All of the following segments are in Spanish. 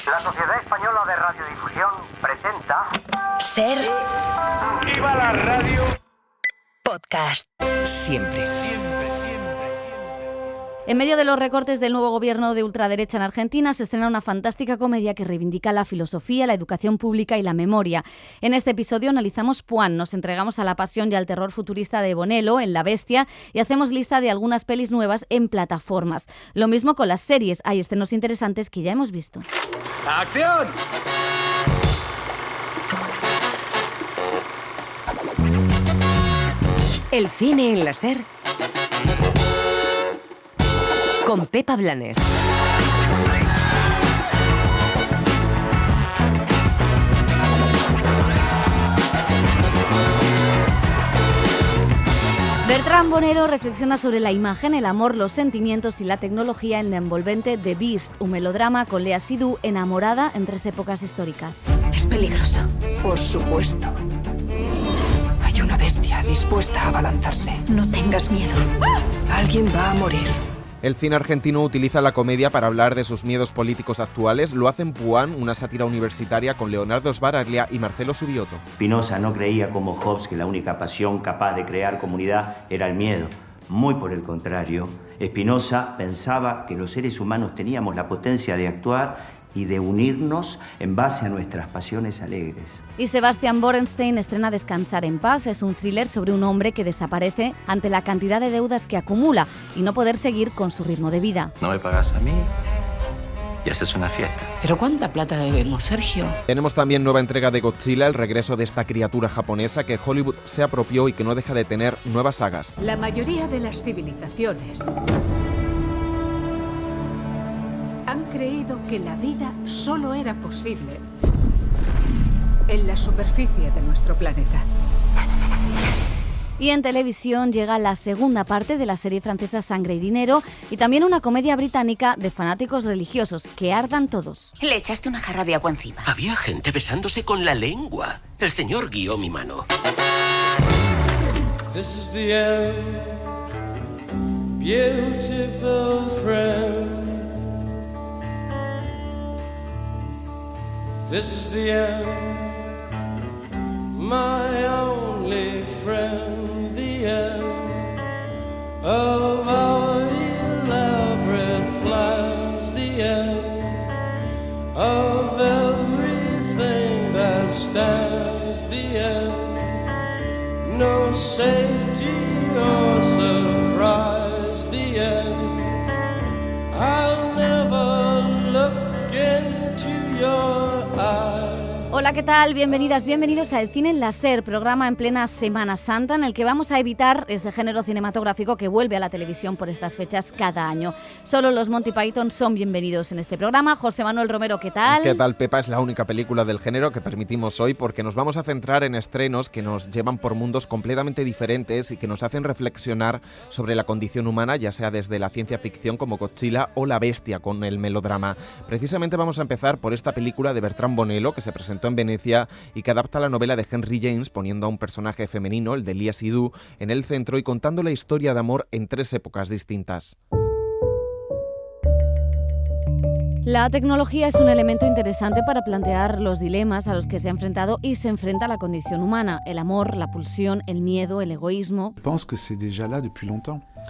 La Sociedad Española de Radiodifusión presenta... Ser. ¡Viva la radio! Podcast. Siempre. En medio de los recortes del nuevo gobierno de ultraderecha en Argentina, se estrena una fantástica comedia que reivindica la filosofía, la educación pública y la memoria. En este episodio analizamos Puan, nos entregamos a la pasión y al terror futurista de Bonello en La Bestia y hacemos lista de algunas pelis nuevas en plataformas. Lo mismo con las series, hay estrenos interesantes que ya hemos visto. ¡Acción! El cine en la Ser con Pepa Blanes. Bertrand Bonello reflexiona sobre la imagen, el amor, los sentimientos y la tecnología en la envolvente The Beast, un melodrama con Léa Seydoux enamorada en tres épocas históricas. Es peligroso, por supuesto. Hay una bestia dispuesta a abalanzarse. No tengas miedo. Alguien va a morir. El cine argentino utiliza la comedia para hablar de sus miedos políticos actuales. Lo hace en Puan, una sátira universitaria con Leonardo Sbaraglia y Marcelo Subioto. Spinoza no creía como Hobbes que la única pasión capaz de crear comunidad era el miedo. Muy por el contrario, Spinoza pensaba que los seres humanos teníamos la potencia de actuar y de unirnos en base a nuestras pasiones alegres. Y Sebastián Borenstein estrena Descansar en paz. Es un thriller sobre un hombre que desaparece ante la cantidad de deudas que acumula y no poder seguir con su ritmo de vida. No me pagas a mí y haces una fiesta. ¿Pero cuánta plata debemos, Sergio? Tenemos también nueva entrega de Godzilla, el regreso de esta criatura japonesa que Hollywood se apropió y que no deja de tener nuevas sagas. La mayoría de las civilizaciones han creído que la vida solo era posible en la superficie de nuestro planeta. Y en televisión llega la segunda parte de la serie francesa Sangre y Dinero y también una comedia británica de fanáticos religiosos, Que ardan todos. Le echaste una jarra de agua encima. Había gente besándose con la lengua. El señor guió mi mano. This is the end, beautiful friend. This is the end, my only friend, the end of our elaborate plans, the end of everything that stands, the end, no safety or surprise, the end, I'll never look into your eyes. Hola, ¿qué tal? Bienvenidas, bienvenidos a El Cine en la Ser, programa en plena Semana Santa en el que vamos a evitar ese género cinematográfico que vuelve a la televisión por estas fechas cada año. Solo los Monty Python son bienvenidos en este programa. José Manuel Romero, ¿qué tal? ¿Qué tal, Pepa? Es la única película del género que permitimos hoy porque nos vamos a centrar en estrenos que nos llevan por mundos completamente diferentes y que nos hacen reflexionar sobre la condición humana, ya sea desde la ciencia ficción como Godzilla o La Bestia con el melodrama. Precisamente vamos a empezar por esta película de Bertrand Bonello que se presentó en Venecia y que adapta la novela de Henry James poniendo a un personaje femenino, el de Léa Seydoux, en el centro y contando la historia de amor en tres épocas distintas. La tecnología es un elemento interesante para plantear los dilemas a los que se ha enfrentado y se enfrenta la condición humana, el amor, la pulsión, el miedo, el egoísmo.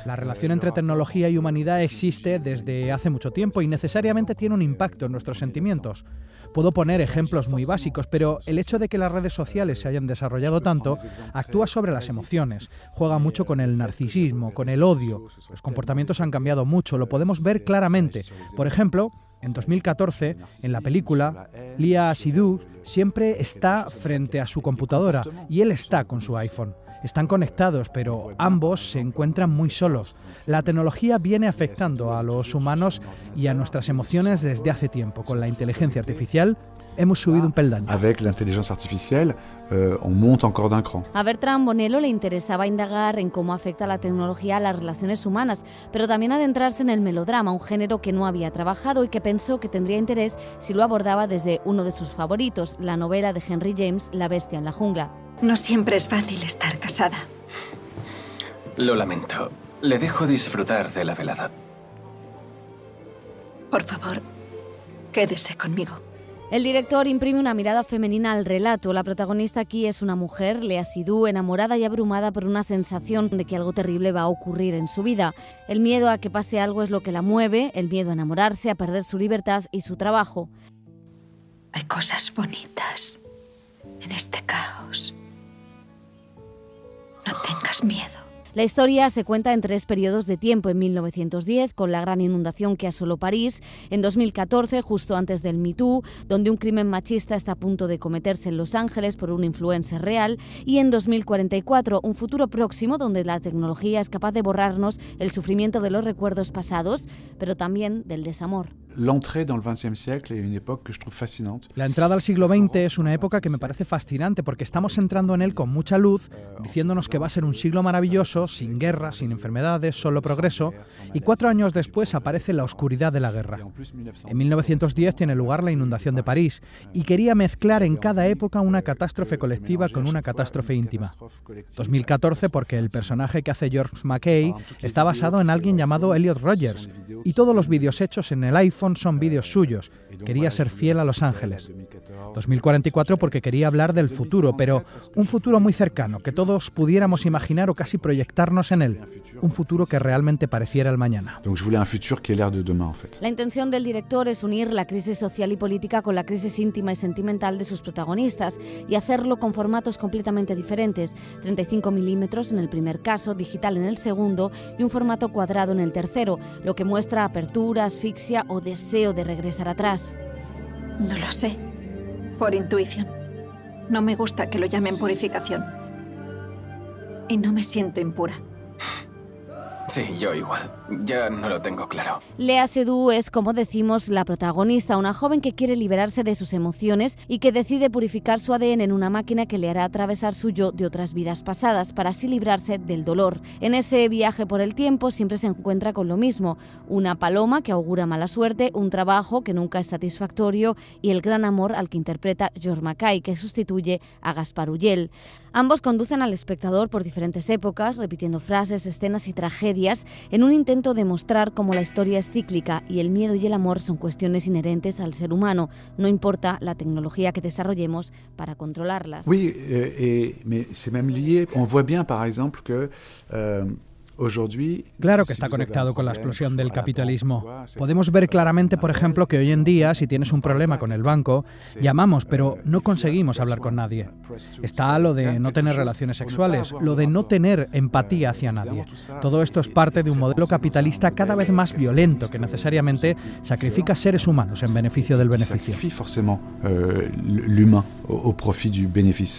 La relación entre tecnología y humanidad existe desde hace mucho tiempo y necesariamente tiene un impacto en nuestros sentimientos. Puedo poner ejemplos muy básicos, pero el hecho de que las redes sociales se hayan desarrollado tanto actúa sobre las emociones, juega mucho con el narcisismo, con el odio. Los comportamientos han cambiado mucho, lo podemos ver claramente. Por ejemplo, en 2014, en la película, Léa Seydoux siempre está frente a su computadora y él está con su iPhone. Están conectados, pero ambos se encuentran muy solos. La tecnología viene afectando a los humanos y a nuestras emociones desde hace tiempo. Con la inteligencia artificial hemos subido un peldaño. Avec l'intelligence artificielle, on monte encore d'un cran. A Bertrand Bonello le interesaba indagar en cómo afecta la tecnología a las relaciones humanas, pero también adentrarse en el melodrama, un género que no había trabajado y que pensó que tendría interés si lo abordaba desde uno de sus favoritos, la novela de Henry James, La Bestia en la jungla. No siempre es fácil estar casada. Lo lamento. Le dejo disfrutar de la velada. Por favor, Quédese conmigo. El director imprime una mirada femenina al relato. La protagonista aquí es una mujer, Léa Seydoux, enamorada y abrumada por una sensación de que algo terrible va a ocurrir en su vida. El miedo a que pase algo es lo que la mueve, el miedo a enamorarse, a perder su libertad y su trabajo. Hay cosas bonitas en este caos. No tengas miedo. La historia se cuenta en 3 periodos de tiempo: en 1910, con la gran inundación que asoló París; en 2014, justo antes del Me Too, donde un crimen machista está a punto de cometerse en Los Ángeles por un influencer real; y en 2044, un futuro próximo donde la tecnología es capaz de borrarnos el sufrimiento de los recuerdos pasados, pero también del desamor. L'entrée dans le XXe siècle est une époque que je trouve fascinante. La entrada al siglo XX es una época que me parece fascinante porque estamos entrando en él con mucha luz, diciéndonos que va a ser un siglo maravilloso, sin guerra, sin enfermedades, solo progreso, y 4 años después aparece la oscuridad de la guerra. En 1910 tiene lugar la inundación de París, y quería mezclar en cada época una catástrofe colectiva con una catástrofe íntima. 2014 porque el personaje que hace George McKay está basado en alguien llamado Elliot Rogers, y todos los vídeos hechos en el iPhone son vídeos suyos. Quería ser fiel a Los Ángeles. 2044 porque quería hablar del futuro, pero un futuro muy cercano, que todos pudiéramos imaginar o casi proyectarnos en él. Un futuro que realmente pareciera el mañana. Donc je voulais un futur qui ait l'air de demain, en fait. La intención del director es unir la crisis social y política con la crisis íntima y sentimental de sus protagonistas y hacerlo con formatos completamente diferentes: 35 milímetros en el primer caso, digital en el segundo y un formato cuadrado en el tercero, lo que muestra apertura, asfixia o deseo de regresar atrás. No lo sé. Por intuición. No me gusta que lo llamen purificación. Y no me siento impura. Sí, yo igual. Ya no lo tengo claro. Léa Seydoux es, como decimos, la protagonista, una joven que quiere liberarse de sus emociones y que decide purificar su ADN en una máquina que le hará atravesar su yo de otras vidas pasadas para así librarse del dolor. En ese viaje por el tiempo siempre se encuentra con lo mismo: una paloma que augura mala suerte, un trabajo que nunca es satisfactorio y el gran amor al que interpreta George McKay, que sustituye a Gaspar Ulliel. Ambos conducen al espectador por diferentes épocas, repitiendo frases, escenas y tragedias, en un intento de mostrar cómo la historia es cíclica y el miedo y el amor son cuestiones inherentes al ser humano, no importa la tecnología que desarrollemos para controlarlas. Oui, mais c'est même lié. On voit bien, par exemple, que Claro que está conectado con la explosión del capitalismo. Podemos ver claramente, por ejemplo, que hoy en día, si tienes un problema con el banco, llamamos, pero no conseguimos hablar con nadie. Está lo de no tener relaciones sexuales, lo de no tener empatía hacia nadie. Todo esto es parte de un modelo capitalista cada vez más violento, que necesariamente sacrifica seres humanos en beneficio del beneficio.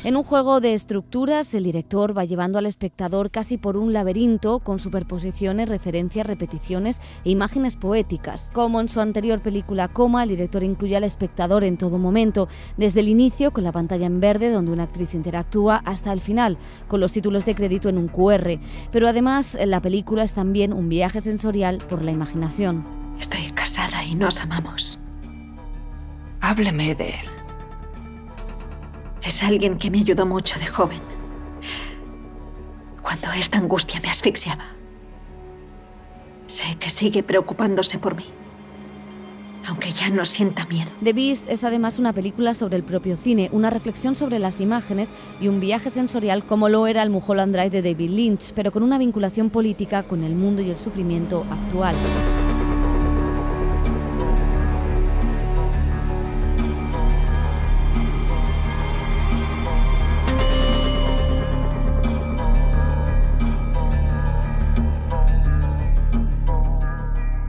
En un juego de estructuras, el director va llevando al espectador casi por un laberinto, con superposiciones, referencias, repeticiones e imágenes poéticas. Como en su anterior película Coma, el director incluye al espectador en todo momento, desde el inicio, con la pantalla en verde donde una actriz interactúa, hasta el final, con los títulos de crédito en un QR. Pero además, la película es también un viaje sensorial por la imaginación. Estoy casada y nos amamos. Hábleme de él. Es alguien que me ayudó mucho de joven, cuando esta angustia me asfixiaba. Sé que sigue preocupándose por mí, aunque ya no sienta miedo. The Beast es además una película sobre el propio cine, una reflexión sobre las imágenes y un viaje sensorial como lo era el Mulholland Drive de David Lynch, pero con una vinculación política con el mundo y el sufrimiento actual.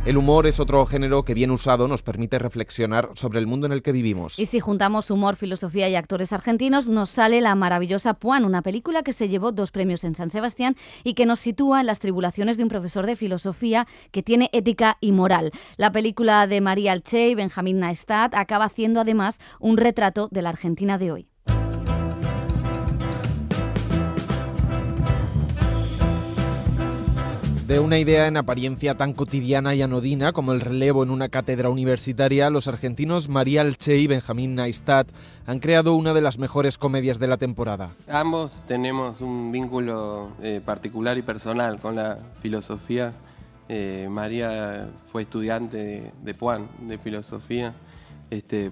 El humor es otro género que, bien usado, nos permite reflexionar sobre el mundo en el que vivimos. Y si juntamos humor, filosofía y actores argentinos, nos sale la maravillosa Puan, una película que se llevó 2 premios en San Sebastián y que nos sitúa en las tribulaciones de un profesor de filosofía que tiene ética y moral. La película de María Alche y Benjamín Naestat acaba haciendo además un retrato de la Argentina de hoy. De una idea en apariencia tan cotidiana y anodina como el relevo en una cátedra universitaria, los argentinos María Alche y Benjamín Naestat han creado una de las mejores comedias de la temporada. Ambos tenemos un vínculo particular y personal con la filosofía. María fue estudiante de Puan, de filosofía,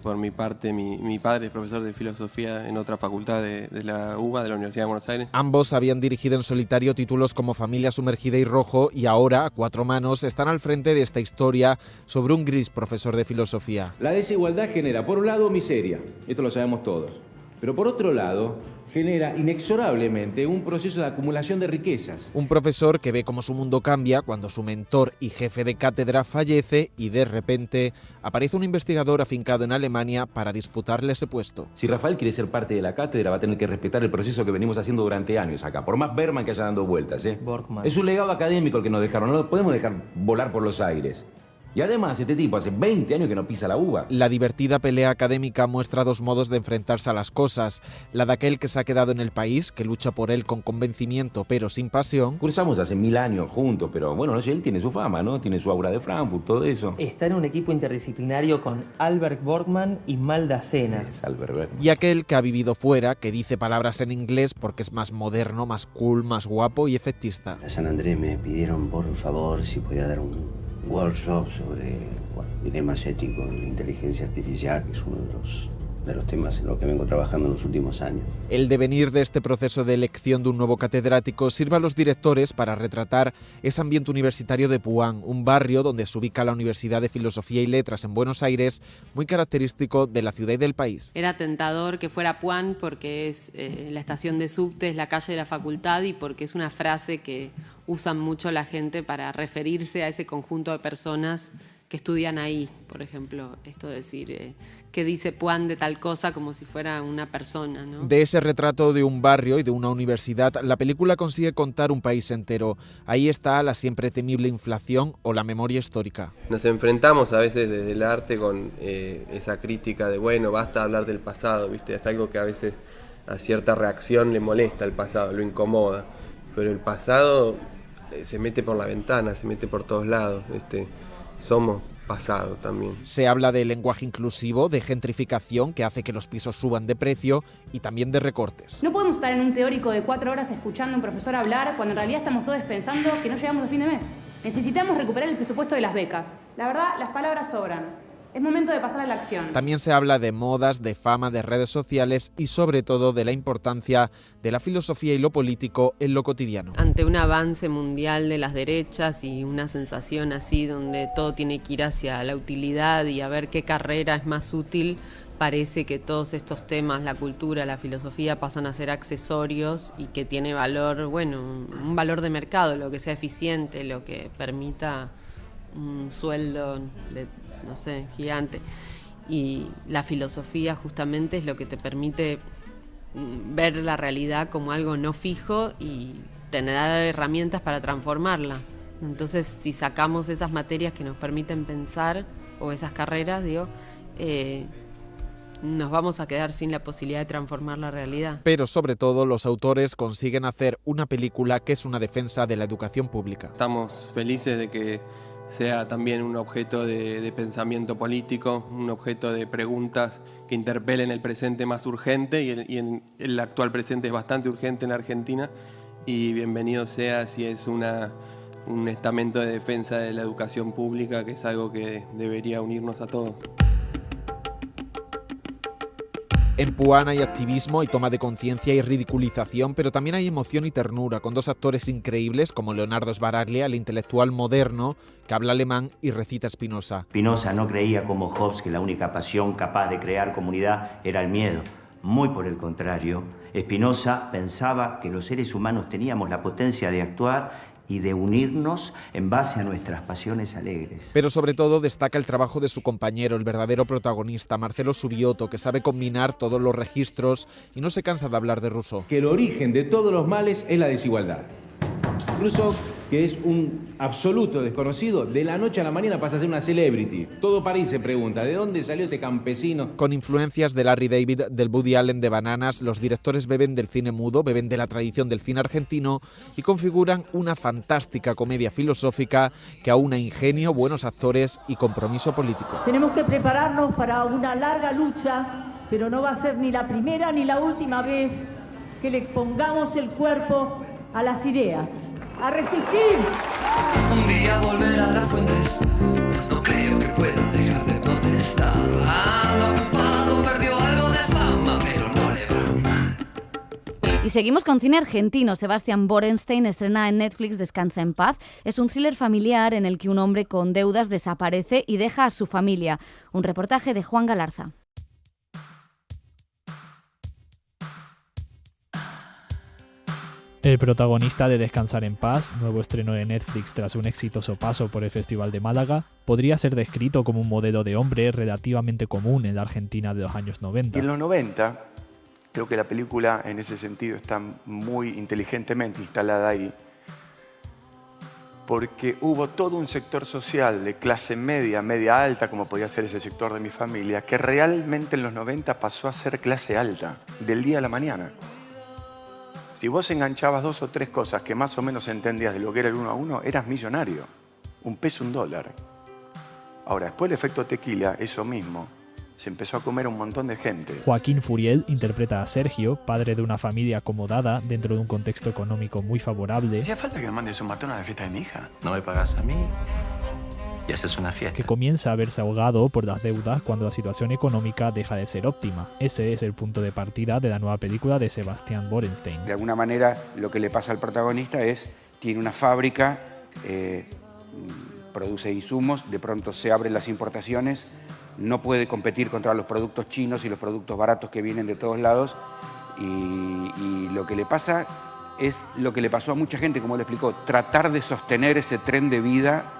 Por mi parte, mi padre es profesor de filosofía en otra facultad de la UBA, de la Universidad de Buenos Aires. Ambos habían dirigido en solitario títulos como Familia Sumergida y Rojo y ahora, a cuatro manos, están al frente de esta historia sobre un gris profesor de filosofía. La desigualdad genera, por un lado, miseria, esto lo sabemos todos, pero por otro lado, genera inexorablemente un proceso de acumulación de riquezas. Un profesor que ve cómo su mundo cambia cuando su mentor y jefe de cátedra fallece y de repente aparece un investigador afincado en Alemania para disputarle ese puesto. Si Rafael quiere ser parte de la cátedra, va a tener que respetar el proceso que venimos haciendo durante años acá, por más Berman que haya dando vueltas. Borkman. Es un legado académico el que nos dejaron, no lo podemos dejar volar por los aires. Y además, este tipo hace 20 años que no pisa la uva. La divertida pelea académica muestra dos modos de enfrentarse a las cosas. La de aquel que se ha quedado en el país, que lucha por él con convencimiento pero sin pasión. Cursamos hace 1000 años juntos, pero bueno, no sé, él tiene su fama, ¿no? Tiene su aura de Frankfurt, todo eso. Está en un equipo interdisciplinario con Albert Borkman y Malda Sena. Es Albert Borkman. Y aquel que ha vivido fuera, que dice palabras en inglés porque es más moderno, más cool, más guapo y efectista. A San Andrés me pidieron por favor si podía dar un workshop sobre dilemas éticos de la inteligencia artificial, que es uno de los temas en los que vengo trabajando en los últimos años. El devenir de este proceso de elección de un nuevo catedrático sirve a los directores para retratar ese ambiente universitario de Puan, un barrio donde se ubica la Universidad de Filosofía y Letras en Buenos Aires, muy característico de la ciudad y del país. Era tentador que fuera Puan porque es la estación de subte, es la calle de la facultad y porque es una frase que usan mucho la gente para referirse a ese conjunto de personas que estudian ahí, por ejemplo, esto de decir que dice Puan de tal cosa como si fuera una persona, ¿no? De ese retrato de un barrio y de una universidad, la película consigue contar un país entero. Ahí está la siempre temible inflación o la memoria histórica. Nos enfrentamos a veces desde el arte con esa crítica de, bueno, basta hablar del pasado, ¿viste? Es algo que a veces a cierta reacción le molesta el pasado, lo incomoda, pero el pasado se mete por la ventana, se mete por todos lados, somos pasado también. Se habla de lenguaje inclusivo, de gentrificación que hace que los pisos suban de precio y también de recortes. No podemos estar en un teórico de 4 horas escuchando a un profesor hablar cuando en realidad estamos todos pensando que no llegamos a fin de mes. Necesitamos recuperar el presupuesto de las becas. La verdad, las palabras sobran. Es momento de pasar a la acción. También se habla de modas, de fama, de redes sociales y sobre todo de la importancia de la filosofía y lo político en lo cotidiano. Ante un avance mundial de las derechas y una sensación así donde todo tiene que ir hacia la utilidad y a ver qué carrera es más útil, parece que todos estos temas, la cultura, la filosofía, pasan a ser accesorios y que tiene valor, bueno, un valor de mercado, lo que sea eficiente, lo que permita un sueldo no sé, gigante. Y la filosofía justamente es lo que te permite ver la realidad como algo no fijo y tener herramientas para transformarla. Entonces, si sacamos esas materias que nos permiten pensar, o esas carreras, nos vamos a quedar sin la posibilidad de transformar la realidad. Pero sobre todo los autores consiguen hacer una película que es una defensa de la educación pública. Estamos felices de que sea también un objeto de pensamiento político, un objeto de preguntas que interpelen el presente más urgente y en el actual presente es bastante urgente en Argentina, y bienvenido sea si es un estamento de defensa de la educación pública, que es algo que debería unirnos a todos. En Puan hay activismo y toma de conciencia y ridiculización, pero también hay emoción y ternura, con dos actores increíbles como Leonardo Sbaraglia, el intelectual moderno que habla alemán y recita Spinoza. Spinoza no creía como Hobbes que la única pasión capaz de crear comunidad era el miedo. Muy por el contrario, Spinoza pensaba que los seres humanos teníamos la potencia de actuar y de unirnos en base a nuestras pasiones alegres. Pero sobre todo destaca el trabajo de su compañero, el verdadero protagonista, Marcelo Subioto, que sabe combinar todos los registros y no se cansa de hablar de Rousseau. Que el origen de todos los males es la desigualdad. Rousseau, que es un absoluto desconocido, de la noche a la mañana pasa a ser una celebrity. Todo París se pregunta, ¿de dónde salió este campesino? Con influencias de Larry David, del Woody Allen, de Bananas, los directores beben del cine mudo, beben de la tradición del cine argentino y configuran una fantástica comedia filosófica que aúna ingenio, buenos actores y compromiso político. Tenemos que prepararnos para una larga lucha, pero no va a ser ni la primera ni la última vez que le expongamos el cuerpo a las ideas. ¡A resistir! Un día volver a las fuentes, no creo que pueda dejar de protestar. seguimos con cine argentino. Sebastián Borenstein estrena en Netflix Descansa en paz. Es un thriller familiar en el que un hombre con deudas desaparece y deja a su familia. Un reportaje de Juan Galarza. El protagonista de Descansar en paz, nuevo estreno de Netflix tras un exitoso paso por el Festival de Málaga, podría ser descrito como un modelo de hombre relativamente común en la Argentina de los años 90. Y en los 90, creo que la película en ese sentido está muy inteligentemente instalada ahí, porque hubo todo un sector social de clase media, media alta, como podía ser ese sector de mi familia, que realmente en los 90 pasó a ser clase alta, del día a la mañana. Si vos enganchabas 2 o 3 cosas que más o menos entendías de lo que era el 1 a 1, eras millonario. $1, $1. Ahora, después del efecto tequila, eso mismo, se empezó a comer un montón de gente. Joaquín Furiel interpreta a Sergio, padre de una familia acomodada dentro de un contexto económico muy favorable. ¿Hacía falta que me mandes un matón a la fiesta de mi hija? No me pagas a mí y haces una fiesta. Que comienza a verse ahogado por las deudas cuando la situación económica deja de ser óptima. Ese es el punto de partida de la nueva película de Sebastián Borenstein. De alguna manera, lo que le pasa al protagonista es, tiene una fábrica, produce insumos, de pronto se abren las importaciones, no puede competir contra los productos chinos y los productos baratos que vienen de todos lados, y lo que le pasa es lo que le pasó a mucha gente, como le explicó, tratar de sostener ese tren de vida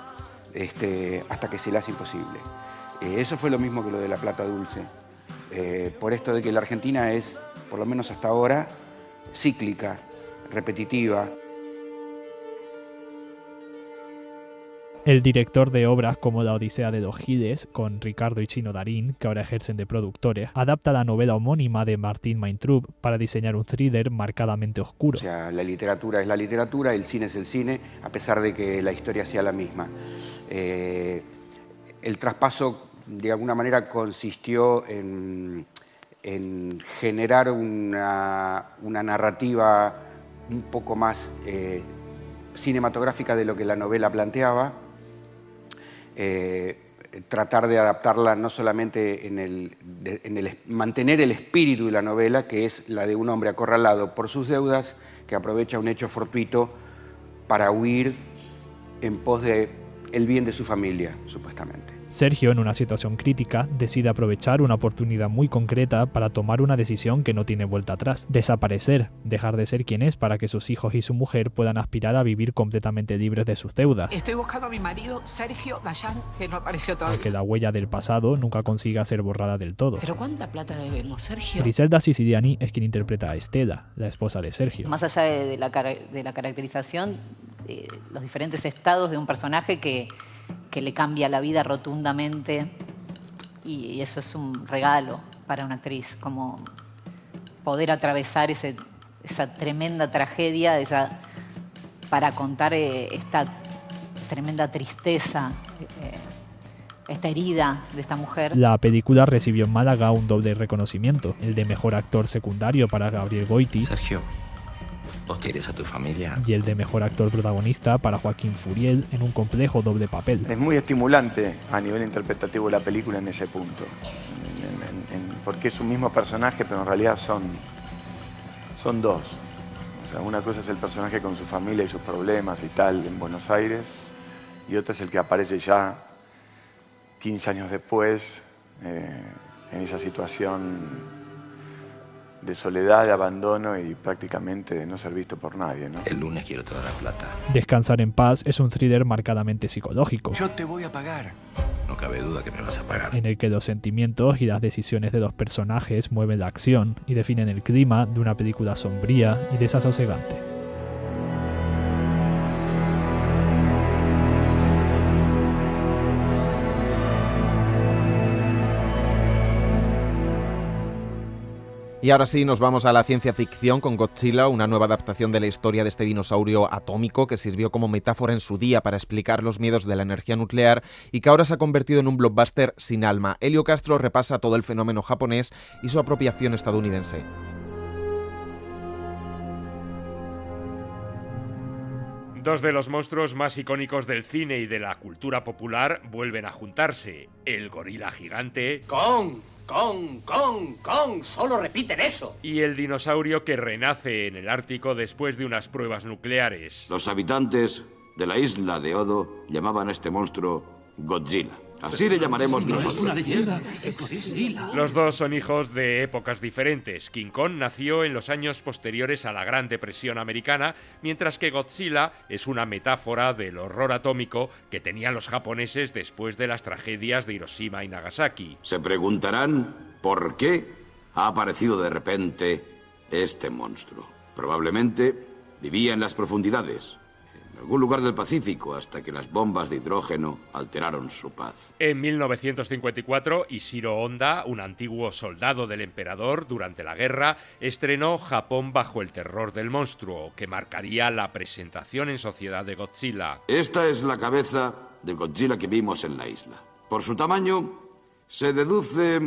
hasta que se le hace imposible. Eso fue lo mismo que lo de La Plata Dulce. Por esto de que la Argentina es, por lo menos hasta ahora, cíclica, repetitiva. El director de obras como La Odisea de dos Giles, con Ricardo y Chino Darín, que ahora ejercen de productores, adapta la novela homónima de Martín Weintraub para diseñar un thriller marcadamente oscuro. O sea, la literatura es la literatura, el cine es el cine, a pesar de que la historia sea la misma. El traspaso, de alguna manera, consistió en generar una narrativa un poco más cinematográfica de lo que la novela planteaba. Tratar de adaptarla no solamente mantener el espíritu de la novela, que es la de un hombre acorralado por sus deudas, que aprovecha un hecho fortuito para huir en pos de el bien de su familia, supuestamente. Sergio, en una situación crítica, decide aprovechar una oportunidad muy concreta para tomar una decisión que no tiene vuelta atrás: desaparecer, dejar de ser quien es para que sus hijos y su mujer puedan aspirar a vivir completamente libres de sus deudas. Estoy buscando a mi marido, Sergio Dayan, que no apareció todavía. Que la huella del pasado nunca consiga ser borrada del todo. ¿Pero cuánta plata debemos, Sergio? Griselda Siciliani es quien interpreta a Estela, la esposa de Sergio. Más allá de la caracterización, los diferentes estados de un personaje que le cambia la vida rotundamente, y eso es un regalo para una actriz, como poder atravesar esa tremenda tragedia, para contar esta tremenda tristeza, esta herida de esta mujer. La película recibió en Málaga un doble reconocimiento, el de mejor actor secundario para Gabriel Goiti. Sergio, ¿vos quieres a tu familia? Y el de mejor actor protagonista para Joaquín Furiel en un complejo doble papel. Es muy estimulante a nivel interpretativo la película en ese punto, porque es un mismo personaje, pero en realidad son dos. O sea, una cosa es el personaje con su familia y sus problemas y tal en Buenos Aires, y otra es el que aparece ya 15 años después en esa situación de soledad, de abandono y prácticamente de no ser visto por nadie, ¿no? El lunes quiero toda la plata. Descansar en paz es un thriller marcadamente psicológico. Yo te voy a pagar. No cabe duda que me vas a pagar. En el que los sentimientos y las decisiones de los personajes mueven la acción y definen el clima de una película sombría y desasosegante. Y ahora sí, nos vamos a la ciencia ficción con Godzilla, una nueva adaptación de la historia de este dinosaurio atómico que sirvió como metáfora en su día para explicar los miedos de la energía nuclear y que ahora se ha convertido en un blockbuster sin alma. Helio Castro repasa todo el fenómeno japonés y su apropiación estadounidense. Dos de los monstruos más icónicos del cine y de la cultura popular vuelven a juntarse: el gorila gigante ¡Kong! Kong, solo repiten eso. Y el dinosaurio que renace en el Ártico después de unas pruebas nucleares. Los habitantes de la isla de Odo llamaban a este monstruo Godzilla. Así le llamaremos nosotros. Los dos son hijos de épocas diferentes. King Kong nació en los años posteriores a la Gran Depresión americana, mientras que Godzilla es una metáfora del horror atómico que tenían los japoneses después de las tragedias de Hiroshima y Nagasaki. Se preguntarán por qué ha aparecido de repente este monstruo. Probablemente vivía en las profundidades, en algún lugar del Pacífico, hasta que las bombas de hidrógeno alteraron su paz. En 1954, Ishiro Honda, un antiguo soldado del emperador durante la guerra, estrenó Japón bajo el terror del monstruo, que marcaría la presentación en sociedad de Godzilla. Esta es la cabeza de Godzilla que vimos en la isla. Por su tamaño, se deduce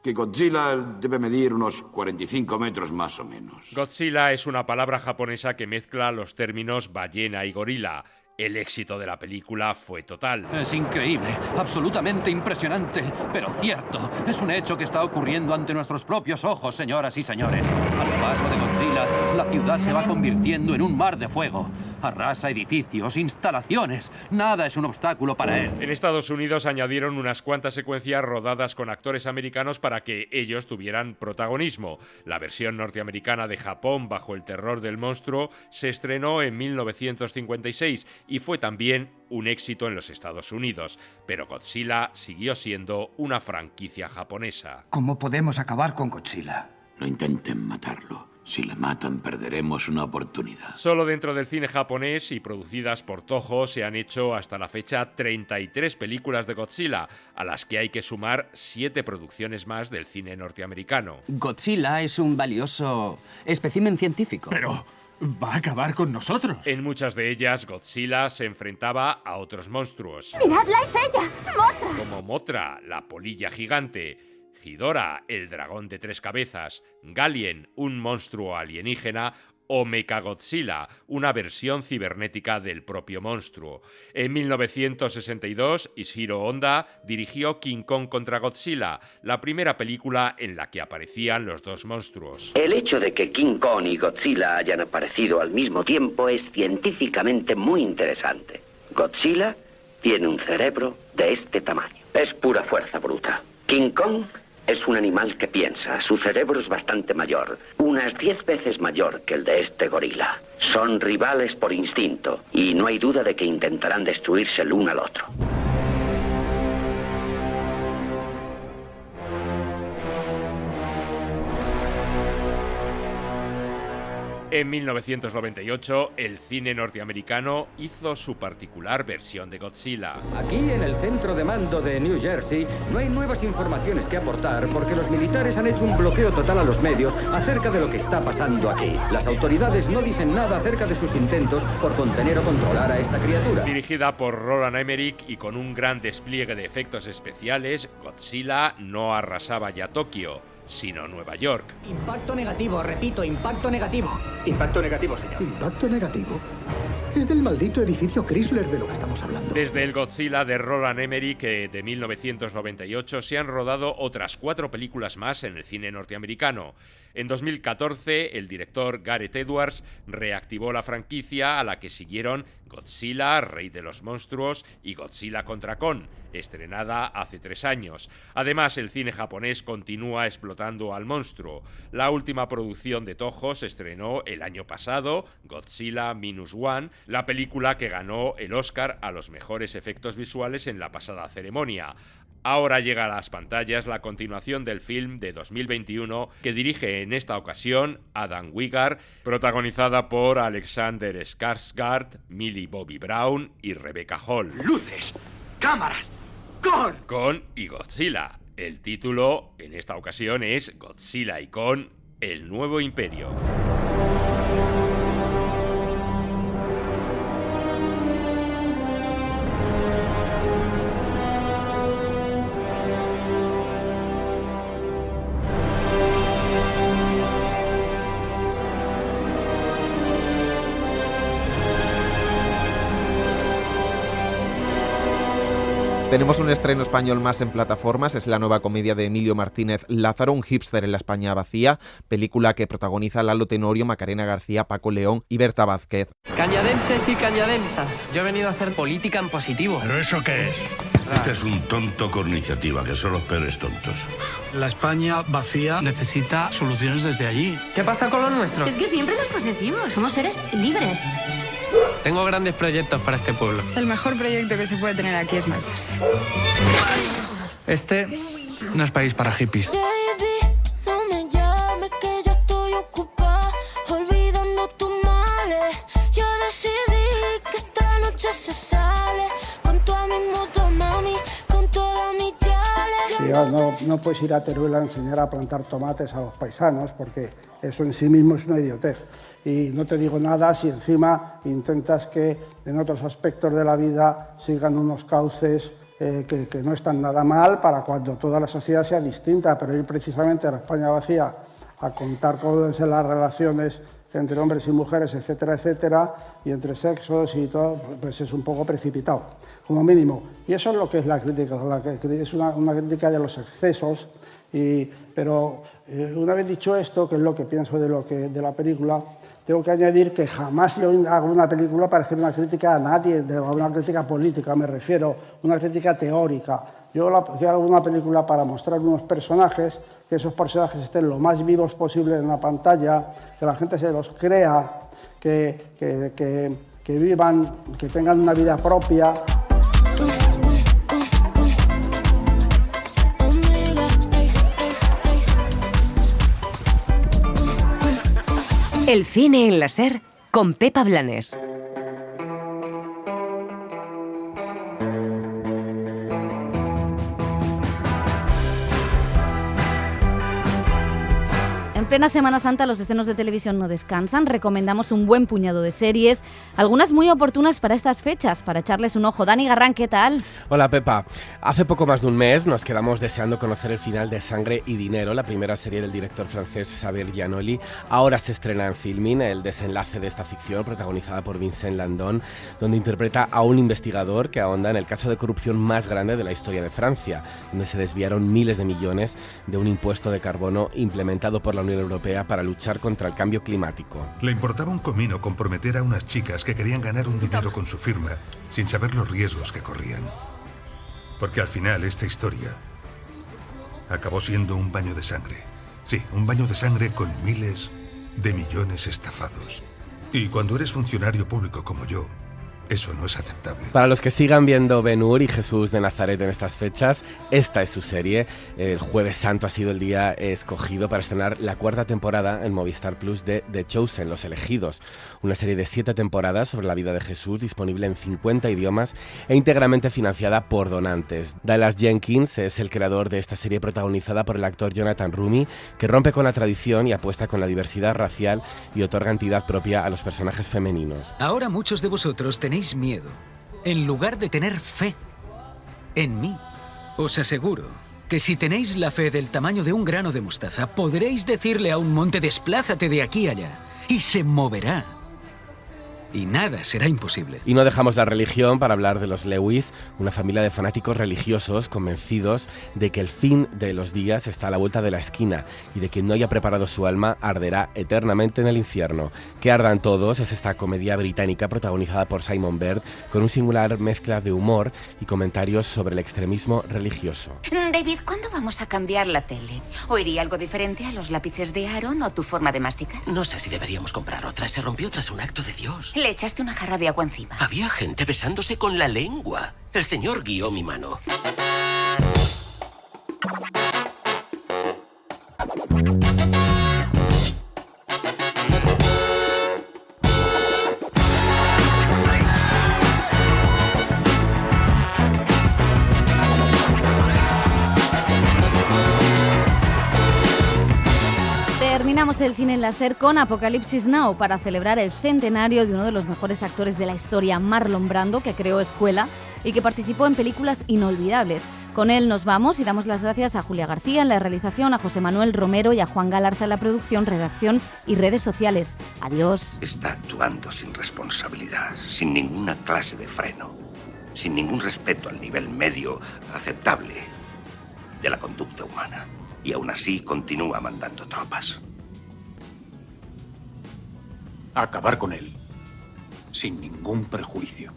que Godzilla debe medir unos 45 metros más o menos. Godzilla es una palabra japonesa que mezcla los términos ballena y gorila. El éxito de la película fue total. Es increíble, absolutamente impresionante, pero cierto. Es un hecho que está ocurriendo ante nuestros propios ojos, señoras y señores. Al paso de Godzilla, la ciudad se va convirtiendo en un mar de fuego. Arrasa edificios, instalaciones. Nada es un obstáculo para él. En Estados Unidos añadieron unas cuantas secuencias rodadas con actores americanos para que ellos tuvieran protagonismo. La versión norteamericana de Japón bajo el terror del monstruo se estrenó en 1956 y fue también un éxito en los Estados Unidos, pero Godzilla siguió siendo una franquicia japonesa. ¿Cómo podemos acabar con Godzilla? No intenten matarlo. Si le matan, perderemos una oportunidad. Solo dentro del cine japonés y producidas por Toho se han hecho hasta la fecha 33 películas de Godzilla, a las que hay que sumar 7 producciones más del cine norteamericano. Godzilla es un valioso espécimen científico. Pero va a acabar con nosotros. En muchas de ellas, Godzilla se enfrentaba a otros monstruos. ¡Miradla, es ella! ¡Mothra! Como Mothra, la polilla gigante, Ghidorah, el dragón de 3 cabezas, Galien, un monstruo alienígena, o Mechagodzilla, una versión cibernética del propio monstruo. En 1962, Ishiro Honda dirigió King Kong contra Godzilla, la primera película en la que aparecían los dos monstruos. El hecho de que King Kong y Godzilla hayan aparecido al mismo tiempo es científicamente muy interesante. Godzilla tiene un cerebro de este tamaño. Es pura fuerza bruta. King Kong es un animal que piensa. Su cerebro es bastante mayor, unas 10 veces mayor que el de este gorila. Son rivales por instinto y no hay duda de que intentarán destruirse el uno al otro. En 1998, el cine norteamericano hizo su particular versión de Godzilla. Aquí, en el centro de mando de New Jersey, no hay nuevas informaciones que aportar porque los militares han hecho un bloqueo total a los medios acerca de lo que está pasando aquí. Las autoridades no dicen nada acerca de sus intentos por contener o controlar a esta criatura. Dirigida por Roland Emmerich y con un gran despliegue de efectos especiales, Godzilla no arrasaba ya Tokio, sino Nueva York. Impacto negativo, repito, impacto negativo. Impacto negativo, señor. ¿Impacto negativo? Es del maldito edificio Chrysler de lo que estamos hablando. Desde el Godzilla de Roland Emmerich de 1998 se han rodado otras 4 películas más en el cine norteamericano. En 2014, el director Gareth Edwards reactivó la franquicia, a la que siguieron Godzilla, Rey de los Monstruos y Godzilla contra Kong, estrenada hace 3 años. Además, el cine japonés continúa explotando al monstruo. La última producción de Toho se estrenó el año pasado, Godzilla Minus One, la película que ganó el Oscar a los mejores efectos visuales en la pasada ceremonia. Ahora llega a las pantallas la continuación del film de 2021 que dirige en esta ocasión Adam Wingard, protagonizada por Alexander Skarsgård, Millie Bobby Brown y Rebecca Hall. ¡Luces! ¡Cámaras! ¡Kong! Kong y Godzilla. El título en esta ocasión es Godzilla y Kong, el nuevo imperio. Tenemos un estreno español más en plataformas, es la nueva comedia de Emilio Martínez Lázaro, un hipster en la España vacía, película que protagoniza Lalo Tenorio, Macarena García, Paco León y Berta Vázquez. Cañadenses y cañadensas, yo he venido a hacer política en positivo. ¿Pero eso qué es? Este es un tonto con iniciativa, que son los peores tontos. La España vacía necesita soluciones desde allí. ¿Qué pasa con lo nuestro? Es que siempre los posesivos, somos seres libres. Tengo grandes proyectos para este pueblo. El mejor proyecto que se puede tener aquí es marcharse. Este no es país para hippies. Baby, no me llames que yo estoy ocupada, olvidando tus males. Yo decidí que esta noche se sale, con toda mi moto, mami, con toda mi chale. No puedes ir a Teruel a enseñar a plantar tomates a los paisanos, porque eso en sí mismo es una idiotez. Y no te digo nada si encima intentas que en otros aspectos de la vida sigan unos cauces que no están nada mal para cuando toda la sociedad sea distinta, pero ir precisamente a la España vacía a contar cómo deben ser las relaciones entre hombres y mujeres, etcétera, etcétera, y entre sexos y todo, pues es un poco precipitado, como mínimo. Y eso es lo que es la crítica, es una crítica de los excesos. Pero una vez dicho esto, que es lo que pienso de la película, tengo que añadir que jamás yo hago una película para hacer una crítica a nadie, una crítica política me refiero, una crítica teórica. Yo hago una película para mostrar unos personajes, que esos personajes estén lo más vivos posible en la pantalla, que la gente se los crea, que vivan, que tengan una vida propia. El cine en la SER con Pepa Blanes. En plena Semana Santa los estrenos de televisión no descansan, recomendamos un buen puñado de series, algunas muy oportunas para estas fechas, para echarles un ojo. Dani Garrán, ¿qué tal? Hola Pepa, hace poco más de un mes nos quedamos deseando conocer el final de Sangre y Dinero, la primera serie del director francés Xavier Giannoli. Ahora se estrena en Filmin el desenlace de esta ficción protagonizada por Vincent Landon, donde interpreta a un investigador que ahonda en el caso de corrupción más grande de la historia de Francia, donde se desviaron miles de millones de un impuesto de carbono implementado por la Unión Europea para luchar contra el cambio climático. Le importaba un comino comprometer a unas chicas que querían ganar un dinero con su firma sin saber los riesgos que corrían. Porque al final esta historia acabó siendo un baño de sangre. Sí, un baño de sangre con miles de millones estafados. Y cuando eres funcionario público como yo, eso no es aceptable. Para los que sigan viendo Ben-Hur y Jesús de Nazaret en estas fechas, esta es su serie. El Jueves Santo ha sido el día escogido para estrenar la 4ª temporada en Movistar Plus de The Chosen, Los Elegidos, una serie de 7 temporadas sobre la vida de Jesús, disponible en 50 idiomas e íntegramente financiada por donantes. Dallas Jenkins es el creador de esta serie protagonizada por el actor Jonathan Roumie, que rompe con la tradición y apuesta con la diversidad racial y otorga entidad propia a los personajes femeninos. Ahora muchos de vosotros tenéis miedo, en lugar de tener fe en mí. Os aseguro que si tenéis la fe del tamaño de un grano de mostaza, podréis decirle a un monte desplázate de aquí a allá, y se moverá. Y nada será imposible. Y no dejamos la religión para hablar de los Lewis, una familia de fanáticos religiosos convencidos de que el fin de los días está a la vuelta de la esquina y de quien no haya preparado su alma arderá eternamente en el infierno. Que ardan todos es esta comedia británica protagonizada por Simon Bird, con un singular mezcla de humor y comentarios sobre el extremismo religioso. David, ¿cuándo vamos a cambiar la tele? ¿O iría algo diferente a los lápices de Aaron o tu forma de masticar? No sé si deberíamos comprar otra. Se rompió tras un acto de Dios. Le echaste una jarra de agua encima. Había gente besándose con la lengua. El señor guió mi mano. Terminamos el cine en la SER con Apocalipsis Now para celebrar el centenario de uno de los mejores actores de la historia, Marlon Brando, que creó Escuela y que participó en películas inolvidables. Con él nos vamos y damos las gracias a Julia García en la realización, a José Manuel Romero y a Juan Galarza en la producción, redacción y redes sociales. Adiós. Está actuando sin responsabilidad, sin ninguna clase de freno. sin ningún respeto al nivel medio aceptable de la conducta humana. Y aún así continúa mandando tropas. Acabar con él, sin ningún prejuicio.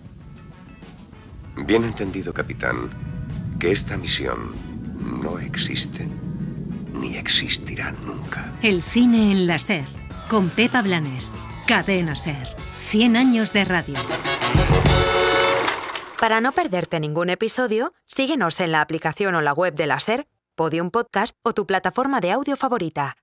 Bien entendido, capitán, que esta misión no existe, ni existirá nunca. El cine en la SER, con Pepa Blanes. Cadena SER. 100 años de radio. Para no perderte ningún episodio, síguenos en la aplicación o la web de la SER, Podium Podcast o tu plataforma de audio favorita.